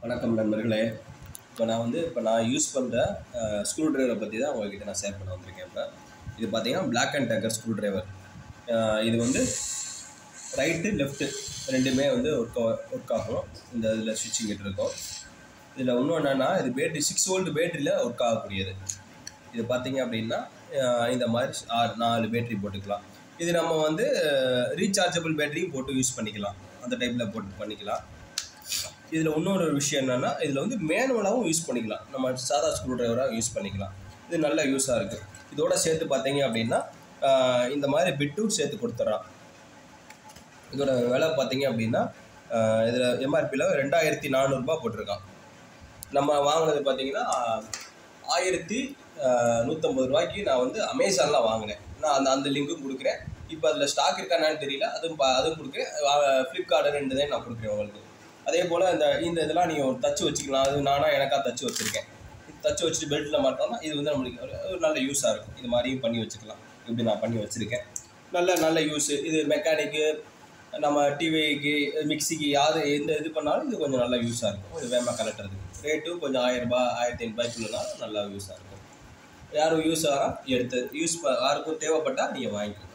வணக்கம் நண்பர்களே. இப்போ நான் யூஸ் பண்ணுற ஸ்க்ரூ ட்ரைவரை பற்றி தான் உங்கள்கிட்ட நான் ஷேர் பண்ண வந்திருக்கேன். இது பார்த்தீங்கன்னா black and decker screwdriver. இது வந்து ரைட்டு லெஃப்ட்டு ரெண்டுமே வந்து ஒர்க் ஆகும். இதில் ஸ்விட்சிங் கிட்ட இருக்கும். இதில் இன்னும் என்னென்னா, இது பேட்ரி 6 வோல்ட் பேட்டரியில் ஒர்க் ஆகக்கூடியது. இது பார்த்தீங்க அப்படின்னா இந்த மாதிரி 4 பேட்டரி போட்டுக்கலாம். இது நம்ம வந்து ரீசார்ஜபிள் பேட்டரியும் போட்டு யூஸ் பண்ணிக்கலாம். அந்த டைப்பில் போட்டு பண்ணிக்கலாம். இதில் இன்னொரு விஷயம் என்னென்னா, இதில் வந்து மேனுவலாகவும் யூஸ் பண்ணிக்கலாம். நம்ம சாதா ஸ்க்ரூ ட்ரைவராக யூஸ் பண்ணிக்கலாம். இது நல்ல யூஸாக இருக்குது. இதோட சேர்த்து பார்த்தீங்க அப்படின்னா இந்த மாதிரி பிட்டும் சேர்த்து கொடுத்துட்றான். இதோட விலை பார்த்தீங்க அப்படின்னா இதில் எம்ஆர்பியில் 2400 போட்டிருக்கான். நம்ம வாங்கினது பார்த்தீங்கன்னா 1150 ரூபாய்க்கு நான் வந்து அமேசானில் வாங்கினேன். நான் அந்த லிங்க்கும் கொடுக்குறேன். இப்போ அதில் ஸ்டாக் இருக்கானான்னு தெரியல. அதுவும் கொடுக்குறேன். ஃப்ளிப்கார்ட்டு 2 தான் நான் கொடுக்குறேன் உங்களுக்கு. அதே போல் இந்த இதெல்லாம் நீங்கள் தச்சு வச்சுக்கலாம். அது எனக்காக தச்சு வச்சுருக்கேன். தச்சு வச்சுட்டு பெல்ட்டில் மாட்டோம்னா இது வந்து நம்மளுக்கு ஒரு நல்ல யூஸாக இருக்கும். இது மாதிரியும் பண்ணி வச்சுக்கலாம். இப்படி நான் பண்ணி வச்சுருக்கேன். நல்ல யூஸு. இது மெக்கானிக்கு, நம்ம டிவிக்கு, மிக்சிக்கு எந்த இது பண்ணாலும் இது கொஞ்சம் நல்லா யூஸாக இருக்கும். இது வேகமாக கலட்டுறதுக்கு ரேட்டும் கொஞ்சம் 1000 ரூபாய் 1500 நல்லா யூஸாக இருக்கும். யாரும் யூஸ் யாருக்கும் தேவைப்பட்டால் நீங்கள் வாங்கிக்கணும்.